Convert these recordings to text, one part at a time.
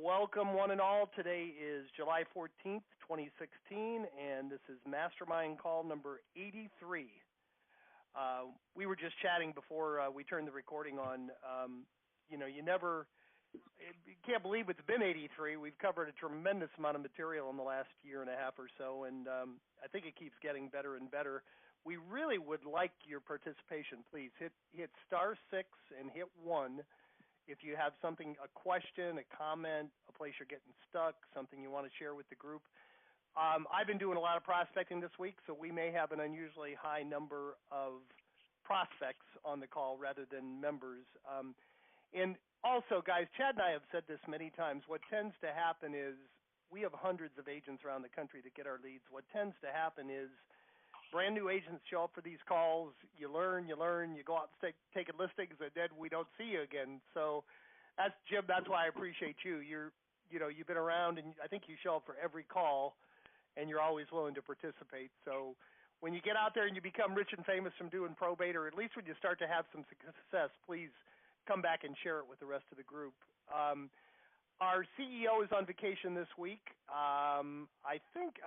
Welcome, one and all. Today is July 14th, 2016, and this is Mastermind call number 83. We were just chatting before we turned the recording on. You can't believe it's been 83. We've covered a tremendous amount of material in the last year and a half or so, and I think it keeps getting better and better. We really would like your participation. Please hit *6 and hit 1. If you have something, a question, a comment, a place you're getting stuck, something you want to share with the group. I've been doing a lot of prospecting this week, so we may have an unusually high number of prospects on the call rather than members. And also, guys, Chad and I have said this many times. What tends to happen is we have hundreds of agents around the country that get our leads. What tends to happen is brand new agents show up for these calls. You learn, you go out and take listings, and then we don't see you again. So that's Jim. That's why I appreciate you. You've been around, and I think you show up for every call, and you're always willing to participate. So when you get out there and you become rich and famous from doing probate, or at least when you start to have some success, please come back and share it with the rest of the group. Our CEO is on vacation this week. I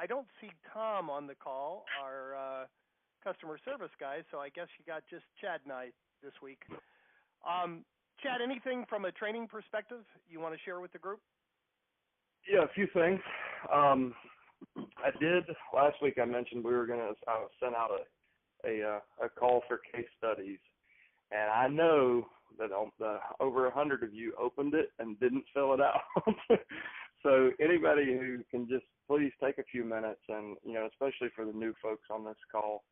don't see Tom on the call, our customer service guy, so I guess you got just Chad and I this week. Chad, anything from a training perspective you want to share with the group? Yeah, a few things. I did last week. I mentioned I sent out a call for case studies, and I know that over 100 of you opened it and didn't fill it out. So anybody who can just please take a few minutes, and especially for the new folks on this call,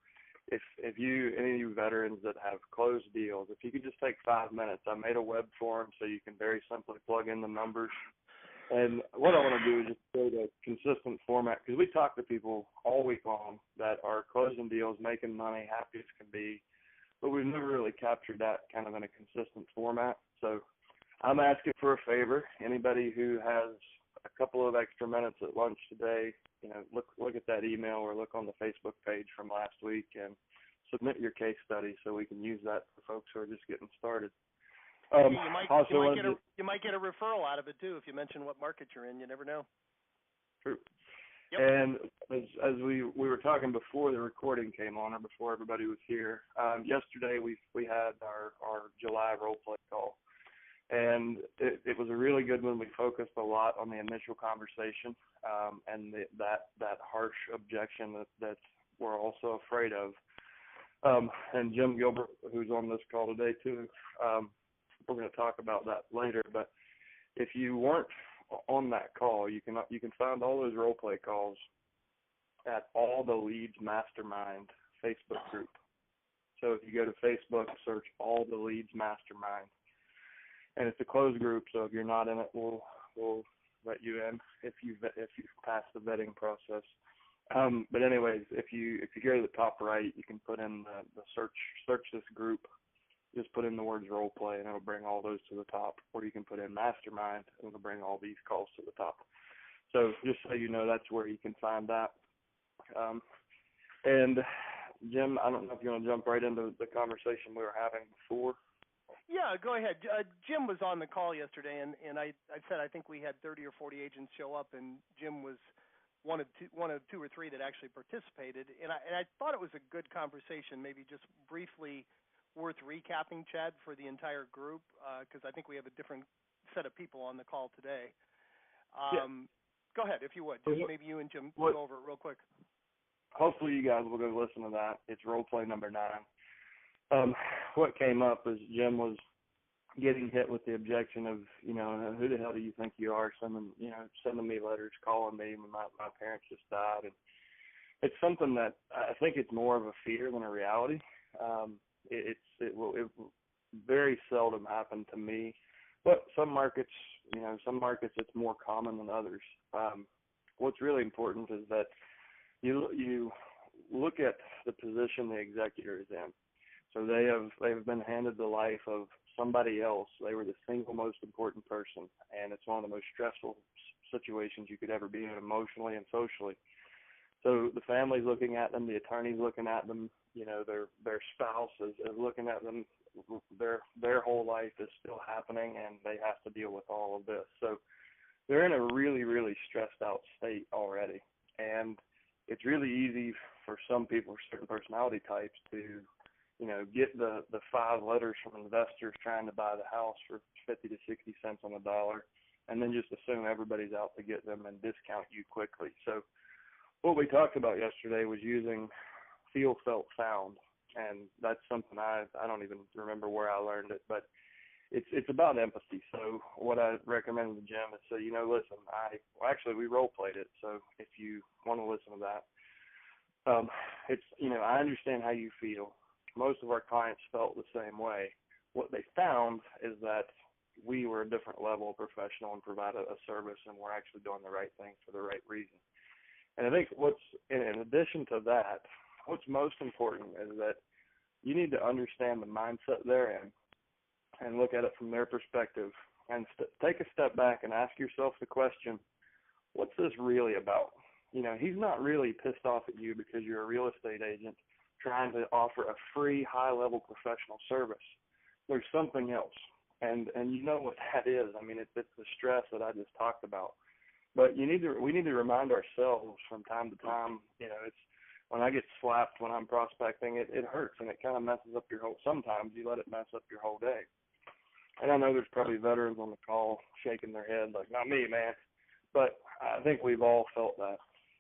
if any of you veterans that have closed deals, if you could just take 5 minutes. I made a web form so you can very simply plug in the numbers. And what I want to do is just create a consistent format, because we talk to people all week long that are closing deals, making money, happy as can be, but we've never really captured that kind of in a consistent format. So I'm asking for a favor. Anybody who has a couple of extra minutes at lunch today, look at that email or look on the Facebook page from last week and submit your case study so we can use that for folks who are just getting started. You might get a referral out of it, too, if you mention what market you're in. You never know. True. Yep. And as we were talking before the recording came on, or before everybody was here, yesterday we had our July role play call, and it was a really good one. We focused a lot on the initial conversation and that harsh objection that we're also afraid of. And Jim Gilbert, who's on this call today too, we're going to talk about that later. But if you weren't on that call, you can find all those role play calls at All the Leads Mastermind Facebook group. So if you go to Facebook, search All the Leads Mastermind, and it's a closed group. So if you're not in it, we'll let you in if you've passed the vetting process. But anyways, if you go to the top right, you can put in the search this group. Just put in the words role play, and it'll bring all those to the top. Or you can put in Mastermind, and it'll bring all these calls to the top. So just so you know, that's where you can find that. And Jim, I don't know if you want to jump right into the conversation we were having before. Yeah, go ahead. Jim was on the call yesterday, and I said I think we had 30 or 40 agents show up, and Jim was one of two or three that actually participated. And I thought it was a good conversation, maybe just briefly worth recapping, Chad, for the entire group, because I think we have a different set of people on the call today. Go ahead, if you would. Just maybe you and Jim go over it real quick. Hopefully you guys will go listen to that. It's role play number 9. What came up is Jim was getting hit with the objection of, who the hell do you think you are, sending me letters, calling me when my parents just died. And it's something that I think it's more of a fear than a reality. It will very seldom happen to me, but some markets it's more common than others. What's really important is that you look at the position the executor is in. So they've been handed the life of somebody else. They were the single most important person, and it's one of the most stressful situations you could ever be in, emotionally and socially. So the family's looking at them, the attorney's looking at them, their spouse is looking at them. Their whole life is still happening, and they have to deal with all of this. So they're in a really, really stressed out state already. And it's really easy for some people, for certain personality types, to, get the 5 letters from investors trying to buy the house for 50 to 60 cents on the dollar, and then just assume everybody's out to get them and discount you quickly. So what we talked about yesterday was using feel, felt, found, and that's something I don't even remember where I learned it, but it's about empathy. So what I recommend to Jim is say, listen, actually we role played it, so if you want to listen to that, I understand how you feel. Most of our clients felt the same way. What they found is that we were a different level of professional and provide a service, and we're actually doing the right thing for the right reason. And I think in addition to that, what's most important is that you need to understand the mindset they're in and look at it from their perspective, and take a step back and ask yourself the question, what's this really about? He's not really pissed off at you because you're a real estate agent trying to offer a free, high-level professional service. There's something else, and you know what that is. I mean, it's the stress that I just talked about. But we need to remind ourselves from time to time, it's when I get slapped when I'm prospecting, it hurts, and it kind of messes up your whole, sometimes you let it mess up your whole day. And I know there's probably veterans on the call shaking their head like, not me, man. But I think we've all felt that.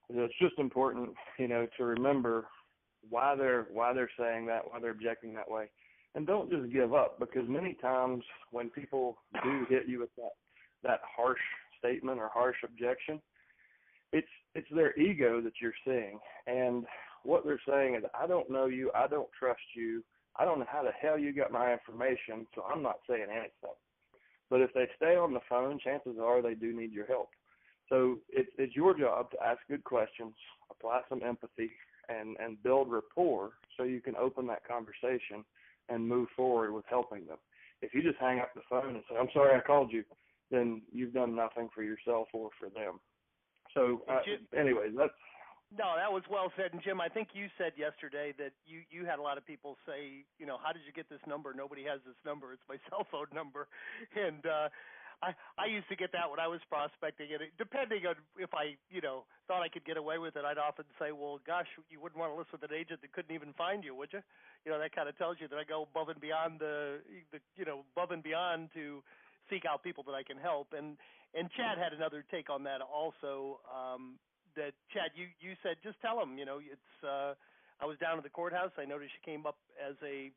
It's just important, to remember why they're saying that, why they're objecting that way. And don't just give up, because many times when people do hit you with that harsh statement or harsh objection, it's their ego that you're seeing. And what they're saying is, I don't know you, I don't trust you, I don't know how the hell you got my information, so I'm not saying anything. But if they stay on the phone, chances are they do need your help. So it's your job to ask good questions, apply some empathy, and build rapport so you can open that conversation and move forward with helping them. If you just hang up the phone and say, I'm sorry I called you, then you've done nothing for yourself or for them. So anyways, that's... No, that was well said. And, Jim, I think you said yesterday that you had a lot of people say, how did you get this number? Nobody has this number. It's my cell phone number. And I used to get that when I was prospecting. And depending on if I, thought I could get away with it, I'd often say, well, gosh, you wouldn't want to list with an agent that couldn't even find you, would you? That kind of tells you that I go above and beyond above and beyond to seek out people that I can help. And Chad had another take on that also. That Chad, you said just tell them, it's I was down at the courthouse. I noticed you came up as a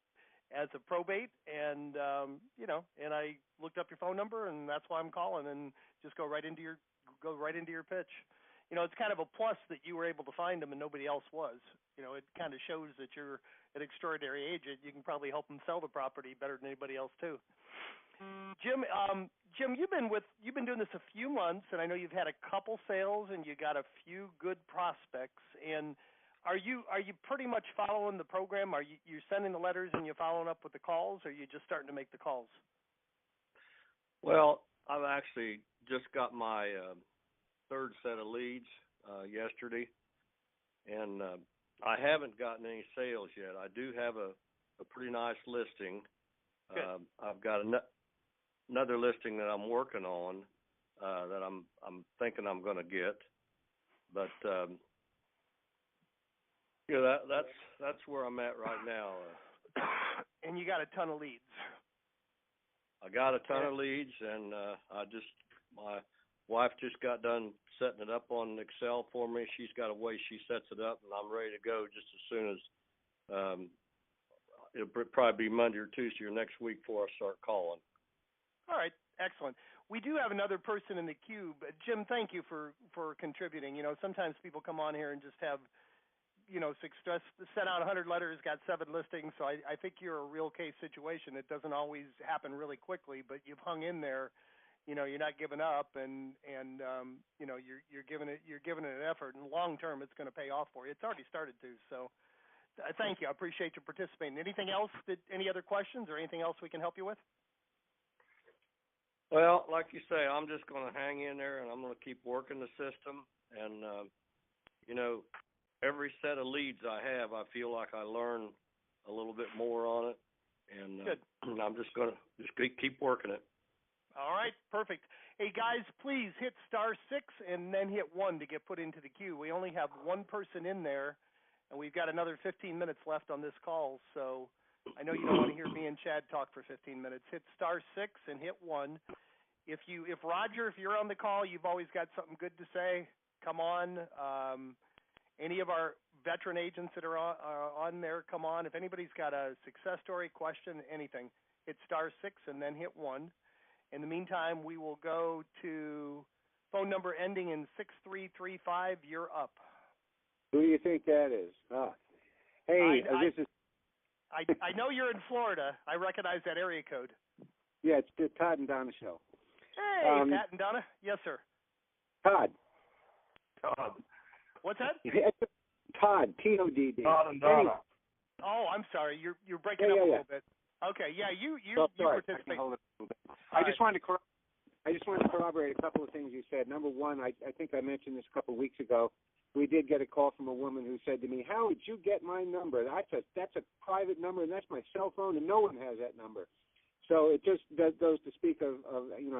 probate, and and I looked up your phone number, and that's why I'm calling, and just go right into your pitch. It's kind of a plus that you were able to find them and nobody else was. It kind of shows that you're an extraordinary agent. You can probably help them sell the property better than anybody else too. Jim, you've been doing this a few months, and I know you've had a couple sales and you got a few good prospects. And are you pretty much following the program? Are you sending the letters and you following up with the calls, or are you just starting to make the calls? Well, I've actually just got my third set of leads yesterday, and I haven't gotten any sales yet. I do have a pretty nice listing. I've got another listing that I'm working on that I'm thinking I'm going to get, but that's where I'm at right now. And you got a ton of leads. I got a ton of leads, and my wife just got done setting it up on Excel for me. She's got a way she sets it up, and I'm ready to go just as soon as it'll probably be Monday or Tuesday or next week before I start calling. All right, excellent. We do have another person in the queue, but Jim, thank you for contributing. Sometimes people come on here and just have, success, sent out 100 letters, got 7 listings. So I think you're a real case situation. It doesn't always happen really quickly, but you've hung in there. You're not giving up, and you're giving it an effort, and long term it's going to pay off for you. It's already started to. So thank you. I appreciate you participating. Anything else? Any other questions or anything else we can help you with? Well, like you say, I'm just going to hang in there, and I'm going to keep working the system. And, every set of leads I have, I feel like I learn a little bit more on it. And I'm just going to keep working it. All right, perfect. Hey, guys, please hit *6 and then hit 1 to get put into the queue. We only have one person in there, and we've got another 15 minutes left on this call, so I know you don't want to hear me and Chad talk for 15 minutes. Hit *6 and hit 1. If Roger, if you're on the call, you've always got something good to say, come on. Any of our veteran agents that are on there, come on. If anybody's got a success story, question, anything, hit *6 and then hit 1. In the meantime, we will go to phone number ending in 6335. You're up. Who do you think that is? Hey, this is... I know you're in Florida. I recognize that area code. Yeah, it's the Todd and Donna show. Hey, Pat and Donna. Yes, sir. Todd. What's that? Todd, T-O-D-D. Todd and Donna. Oh, I'm sorry. You're breaking up a little bit. Okay, yeah, you participate. I just wanted to corroborate a couple of things you said. Number one, I think I mentioned this a couple of weeks ago. We did get a call from a woman who said to me, "How did you get my number? That's a private number, and that's my cell phone, and no one has that number." So it just goes to speak of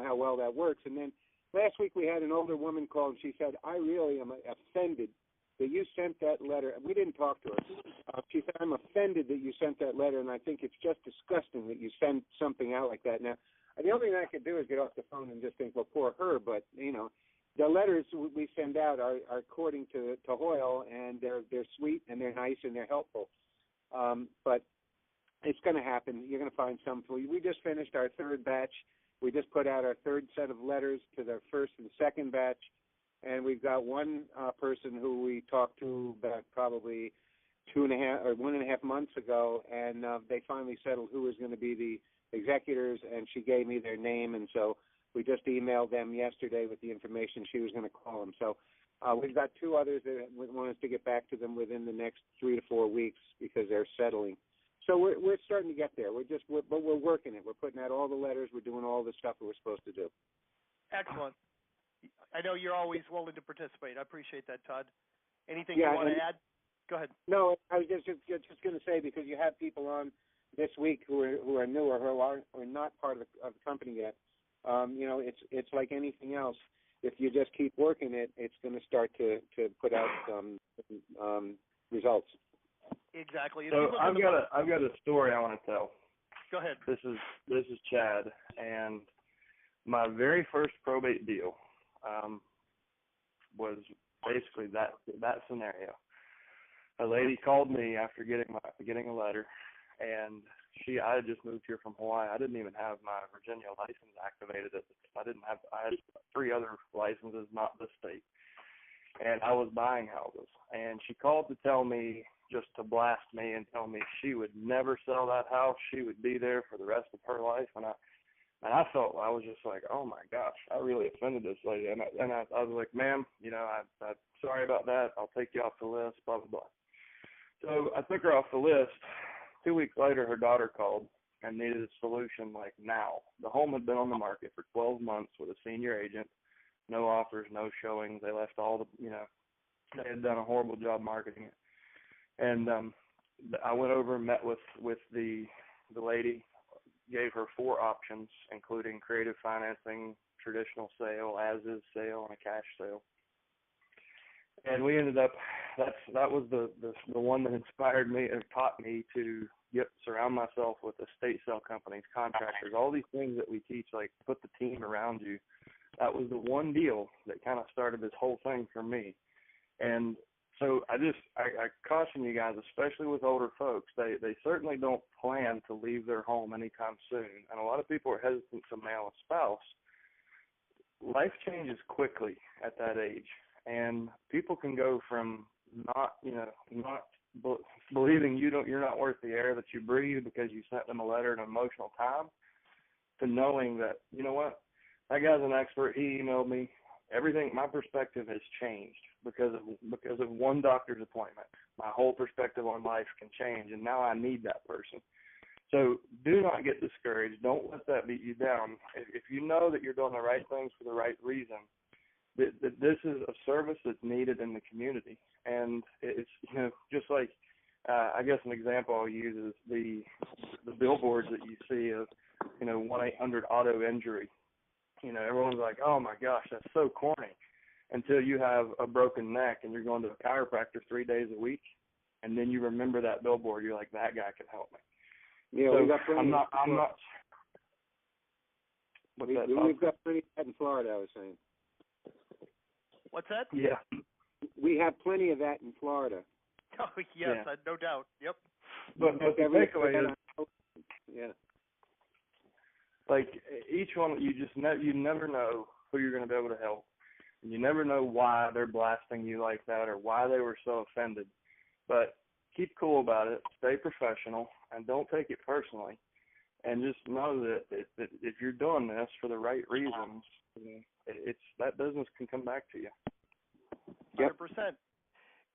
how well that works. And then last week we had an older woman call, and she said, "I really am offended that you sent that letter." We didn't talk to her. She said, "I'm offended that you sent that letter, and I think it's just disgusting that you send something out like that." Now, the only thing I could do is get off the phone and just think, well, poor her. But, the letters we send out are according to Hoyle, and they're sweet, and they're nice, and they're helpful. But it's going to happen. You're going to find some for you. We just finished our third batch. We just put out our third set of letters to the first and second batch. And we've got one person who we talked to about probably 1.5 months ago, and they finally settled who was going to be the executors, and she gave me their name, and so we just emailed them yesterday with the information she was going to call them. So we've got two others that want us to get back to them within the next 3 to 4 weeks because they're settling. So we're starting to get there. But we're working it. We're putting out all the letters. We're doing all the stuff that we're supposed to do. Excellent. I know you're always willing to participate. I appreciate that, Todd. Anything you want to add? Go ahead. No, I was just going to say, because you have people on this week who are newer, who are not part of the company yet. It's like anything else. If you just keep working it, it's going to start to put out results. Exactly. So I've got a story I want to tell. Go ahead. This is Chad, and my very first probate deal was basically that scenario. A lady called me after getting a letter, and I had just moved here from Hawaii. I didn't even have my Virginia license activated. I had 3 other licenses, not this state, and I was buying houses. And she called to tell me, just to blast me and tell me she would never sell that house. She would be there for the rest of her life. And I felt, I was just like, oh my gosh, I really offended this lady. And I was like, ma'am, I'm sorry about that. I'll take you off the list, blah, blah, blah. So I took her off the list. 2 weeks later, her daughter called and needed a solution like now. The home had been on the market for 12 months with a senior agent, no offers, no showings. They left all they had done a horrible job marketing it. And I went over and met with the lady, gave her 4 options, including creative financing, traditional sale, as-is sale, and a cash sale. And we ended up, that was the one that inspired me and taught me to surround myself with estate sale companies, contractors, all these things that we teach, like put the team around you. That was the one deal that kind of started this whole thing for me. And so I caution you guys, especially with older folks, they certainly don't plan to leave their home anytime soon. And a lot of people are hesitant to mail a spouse. Life changes quickly at that age. And people can go from not believing you're not worth the air that you breathe because you sent them a letter at an emotional time, to knowing that, you know what, that guy's an expert. He emailed me. Everything, my perspective has changed because of one doctor's appointment. My whole perspective on life can change, and now I need that person. So do not get discouraged. Don't let that beat you down. If you know that you're doing the right things for the right reason, this is a service that's needed in the community. And it's, just like, I guess an example I'll use is the billboards that you see of, 1-800 auto injury. everyone's like, oh my gosh, that's so corny, until you have a broken neck and you're going to a chiropractor 3 days a week, and then you remember that billboard. You're like, that guy can help me. Yeah, so we got plenty. I'm not. We've got plenty of that in Florida, I was saying. What's that? Yeah. We have plenty of that in Florida. Oh, yes, no doubt. Yep. But the takeaway is, yeah, like, each one, you never know who you're going to be able to help. And you never know why they're blasting you like that or why they were so offended. But keep cool about it, stay professional, and don't take it personally. And just know that if you're doing this for the right reasons, it's that business can come back to you. 100%.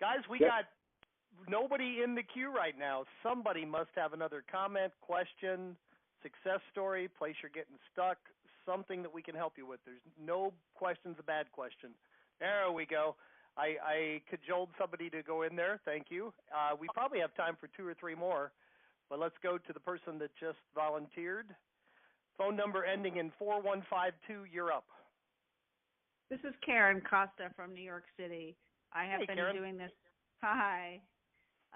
Guys, we got nobody in the queue right now. Somebody must have another comment, question, success story, place you're getting stuck, something that we can help you with. There's no question's a bad question. There we go. I cajoled somebody to go in there. Thank you. We probably have time for 2 or 3 more, but let's go to the person that just volunteered. Phone number ending in 4152. You're up. This is Karen Costa from New York City. I have been Karen. doing this. Hi.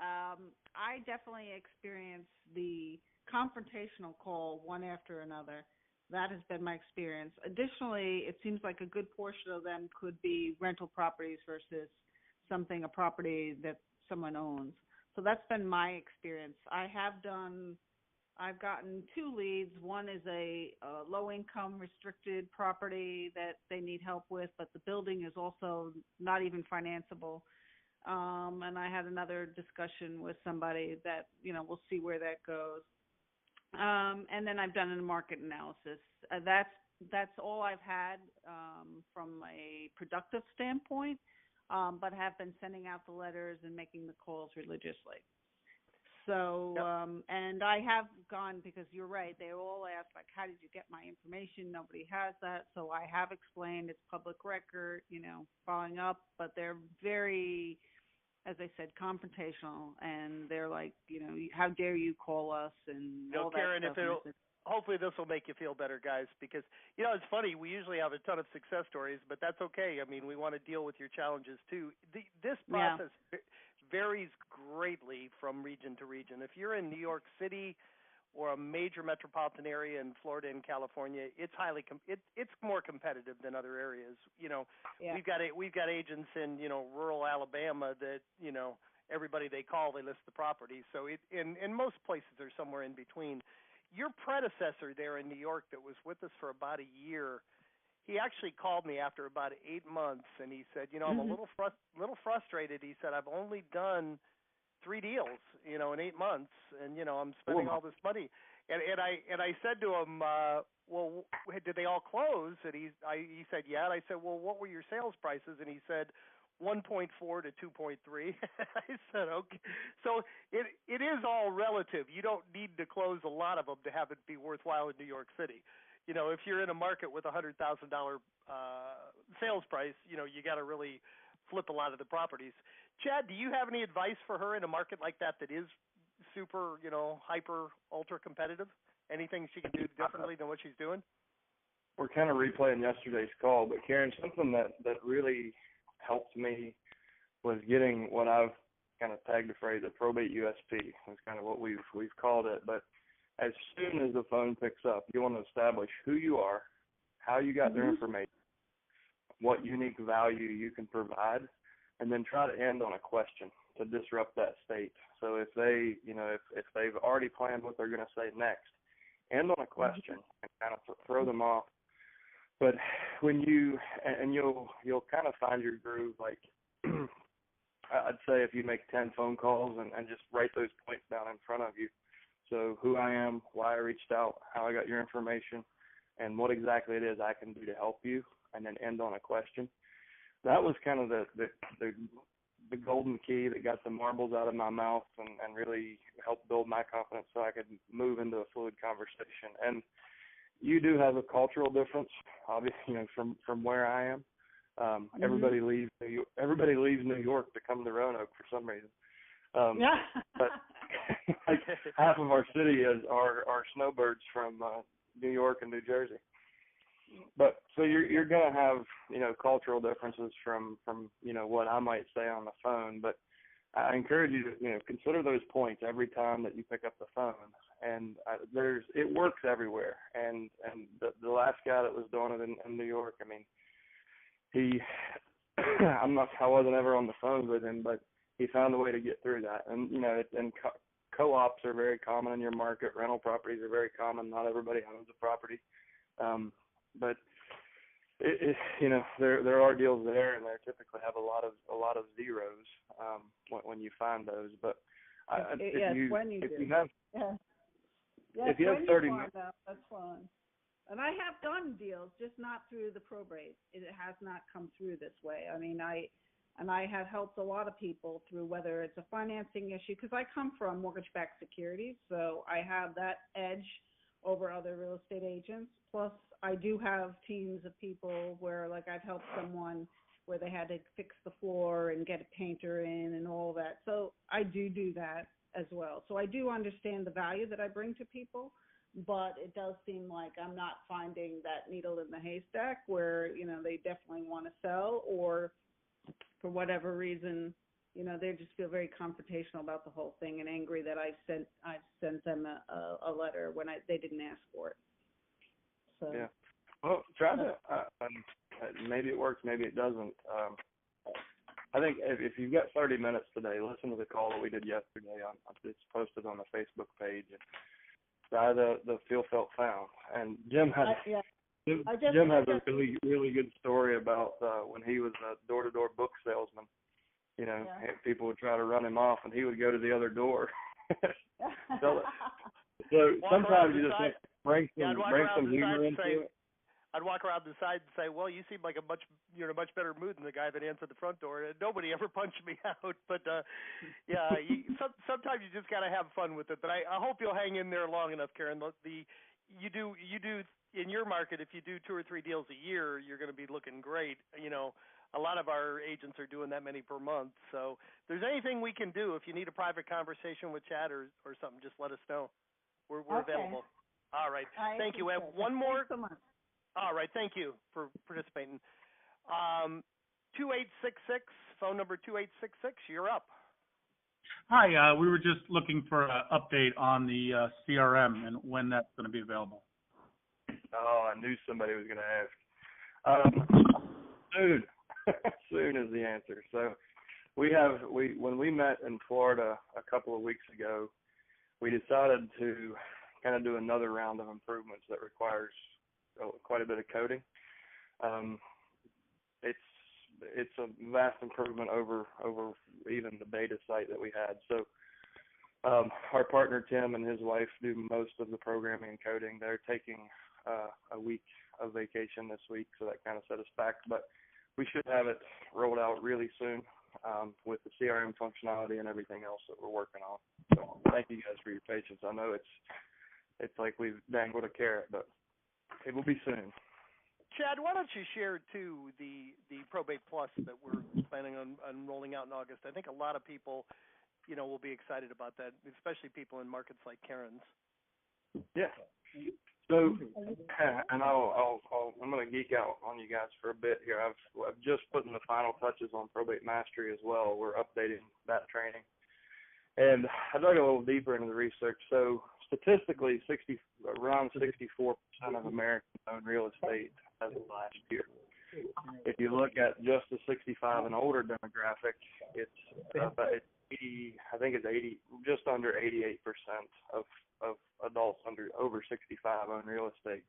I definitely experience the confrontational call one after another. That has been my experience. Additionally, it seems like a good portion of them could be rental properties versus a property that someone owns. So that's been my experience. I've gotten 2 leads. One is a low-income restricted property that they need help with, but the building is also not even financeable. And I had another discussion with somebody that, we'll see where that goes. And then I've done a market analysis. That's all I've had from a productive standpoint, but have been sending out the letters and making the calls religiously. So, and I have gone, because you're right, they all ask, like, how did you get my information? Nobody has that. So I have explained it's public record, following up, but they're very, as I said, confrontational, and they're like, how dare you call us and all that Karen, stuff. Hopefully this will make you feel better, guys, because, it's funny. We usually have a ton of success stories, but that's okay. I mean, we want to deal with your challenges, too. This process varies greatly from region to region. If you're in New York City or a major metropolitan area in Florida and California, it's it's more competitive than other areas. We've got agents in rural Alabama that everybody they call, they list the property. So in most places they're somewhere in between. Your predecessor there in New York that was with us for about a year, he actually called me after about 8 months, and he said, I'm a little frustrated. He said, I've only done 3 deals, in 8 months, and I'm spending all this money. And I said to him, well, did they all close? And he said, yeah. And I said, well, what were your sales prices? And he said, 1.4 to 2.3. I said, okay. So it is all relative. You don't need to close a lot of them to have it be worthwhile in New York City. If you're in a market with $100,000 sales price, you got to really flip a lot of the properties. Chad, do you have any advice for her in a market like that is super, hyper, ultra competitive? Anything she can do differently than what she's doing? We're kind of replaying yesterday's call, but Karen, something that really helped me was getting what I've kind of tagged the phrase a probate USP. That's kind of what we've called it. But as soon as the phone picks up, you want to establish who you are, how you got their information, what unique value you can provide, and then try to end on a question to disrupt that state. So if they, if they've already planned what they're going to say next, end on a question and kind of throw them off. But when you'll kind of find your groove. Like I'd say if you make 10 phone calls and just write those points down in front of you. So who I am, why I reached out, how I got your information, and what exactly it is I can do to help you, and then end on a question. That was kind of the golden key that got the marbles out of my mouth and really helped build my confidence so I could move into a fluid conversation. And you do have a cultural difference, obviously, from where I am. Everybody leaves New York to come to Roanoke for some reason. But like half of our city are snowbirds from New York and New Jersey. But so you're gonna have, cultural differences from what I might say on the phone, but I encourage you to consider those points every time that you pick up the phone. And it works everywhere. And the last guy that was doing it in New York, I mean, I wasn't ever on the phone with him, but he found a way to get through that. And co-ops are very common in your market. Rental properties are very common. Not everybody owns a property, but there are deals there, and they typically have a lot of zeros when you find those. But if you have 30 minutes, that's fine. And I have done deals, just not through the probate. It has not come through this way. I mean, I have helped a lot of people through whether it's a financing issue, because I come from mortgage-backed securities, so I have that edge over other real estate agents. Plus, I do have teams of people where, like, I've helped someone where they had to fix the floor and get a painter in and all that. So I do that as well. So I do understand the value that I bring to people, but it does seem like I'm not finding that needle in the haystack where, they definitely want to sell, or for whatever reason, they just feel very confrontational about the whole thing and angry that I've sent them a letter when they didn't ask for it. So yeah. Well, try to. Maybe it works, maybe it doesn't. I think if you've got 30 minutes today, listen to the call that we did yesterday. It's posted on the Facebook page. Try the feel, felt, found. And Jim has a really, really good story about when he was a door-to-door book salesman. People would try to run him off, and he would go to the other door. So sometimes you just have to bring some humor into it. I'd walk around the side and say, "Well, you seem like you're in a much better mood than the guy that answered the front door." And nobody ever punched me out, but sometimes you just got to have fun with it. But I hope you'll hang in there long enough, Karen. You do in your market. If you do 2 or 3 deals a year, you're going to be looking great. A lot of our agents are doing that many per month. So if there's anything we can do, if you need a private conversation with Chad or something, just let us know. We're available. All right. Thank you. We have one more. Thanks so much. All right. Thank you for participating. 2866, phone number 2866. You're up. Hi. We were just looking for an update on the CRM and when that's going to be available. Oh, I knew somebody was going to ask. Soon. Soon is the answer. So when we met in Florida a couple of weeks ago, we decided to kind of do another round of improvements that requires quite a bit of coding. It's a vast improvement over even the beta site that we had. So our partner Tim and his wife do most of the programming and coding. They're taking a week of vacation this week, so that kind of set us back. But we should have it rolled out really soon with the CRM functionality and everything else that we're working on. So thank you guys for your patience. I know it's like we've dangled a carrot, but it will be soon. Chad, why don't you share, too, the Probate Plus that we're planning on rolling out in August? I think a lot of people, will be excited about that, especially people in markets like Karen's. Yeah. So, and I'm going to geek out on you guys for a bit here. I've just put in the final touches on Probate Mastery as well. We're updating that training. And I dug a little deeper into the research. So statistically, around 64% of Americans own real estate as of last year. If you look at just the 65 and older demographic, it's 80, just under 88% of adults over 65 own real estate.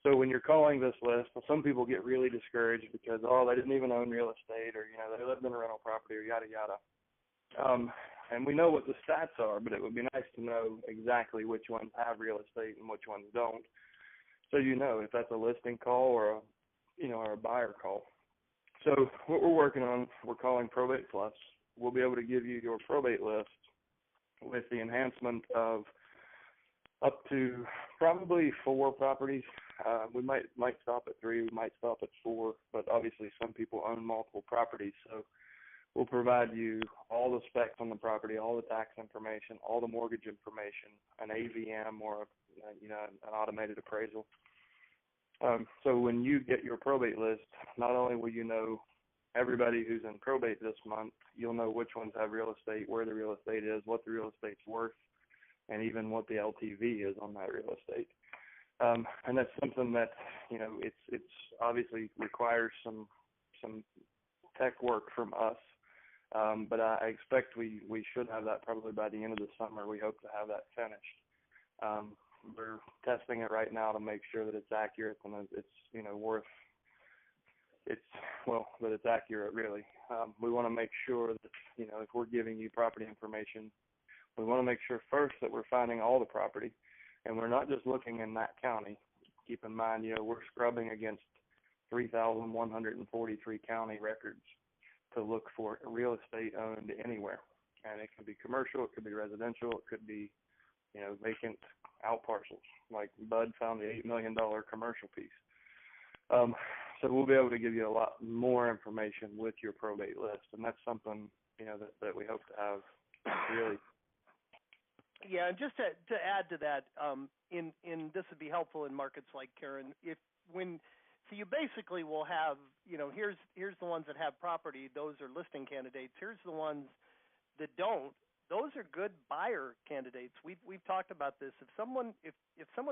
So when you're calling this list, some people get really discouraged because, they didn't even own real estate, or, they lived in a rental property, or yada, yada. And we know what the stats are, but it would be nice to know exactly which ones have real estate and which ones don't. So if that's a listing call or a buyer call. So what we're working on, we're calling Probate Plus. We'll be able to give you your probate list with the enhancement of up to probably 4 properties. We might stop at 3, we might stop at 4, but obviously some people own multiple properties. So we'll provide you all the specs on the property, all the tax information, all the mortgage information, an AVM or an automated appraisal. So when you get your probate list, not only will you know everybody who's in probate this month, you'll know which ones have real estate, where the real estate is, what the real estate's worth, and even what the LTV is on that real estate. And that's something that, you know, it's obviously requires some tech work from us. But I expect we should have that probably by the end of the summer. We hope to have that finished. We're testing it right now to make sure that it's accurate and that it's, you know, that it's accurate really. We want to make sure that, you know, if we're giving you property information, we want to make sure first that we're finding all the property, and we're not just looking in that county. Keep in mind, you know, we're scrubbing against 3,143 county records to look for real estate owned anywhere. And it could be commercial, it could be residential, it could be, you know, vacant out parcels. Like Bud found the $8 million commercial piece. So we'll be able to give you a lot more information with your probate list, and that's something, you know, that we hope to have really. Yeah, and just to add to that, in this would be helpful in markets like Karen. So you basically will have, you know, here's the ones that have property; those are listing candidates. Here's the ones that don't. Those are good buyer candidates. We've talked about this. If someone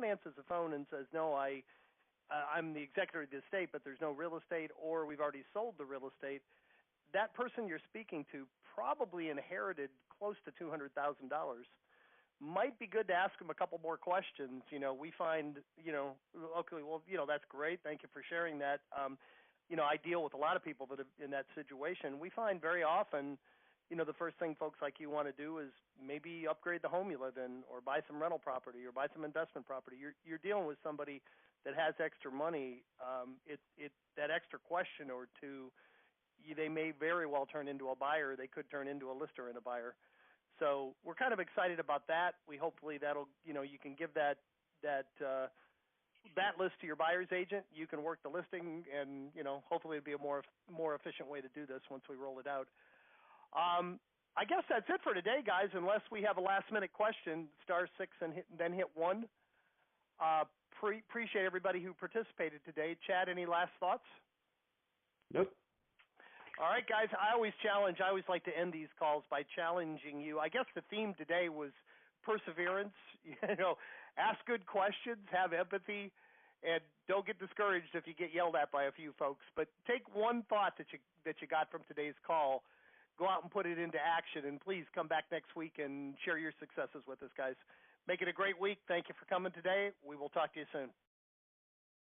answers the phone and says, no, I'm the executor of the estate, but there's no real estate, or we've already sold the real estate, that person you're speaking to probably inherited close to $200,000. Might be good to ask them a couple more questions. You know, we find, you know, okay, well, you know, that's great. Thank you for sharing that. You know, I deal with a lot of people that are in that situation. We find very often, you know, the first thing folks like you want to do is maybe upgrade the home you live in, or buy some rental property, or buy some investment property. You're dealing with somebody that has extra money. That extra question or two, they may very well turn into a buyer. They could turn into a lister and a buyer. So we're kind of excited about that. We hopefully that'll, you know, you can give that list to your buyer's agent. You can work the listing, and, you know, hopefully it'll be a more efficient way to do this once we roll it out. I guess that's it for today, guys, unless we have a last-minute question. *6 and then hit 1. Appreciate everybody who participated today. Chad, any last thoughts? Nope. All right, guys, I always like to end these calls by challenging you. I guess the theme today was perseverance. You know, ask good questions, have empathy, and don't get discouraged if you get yelled at by a few folks. But take one thought that you got from today's call, go out and put it into action, and please come back next week and share your successes with us, guys. Make it a great week. Thank you for coming today. We will talk to you soon.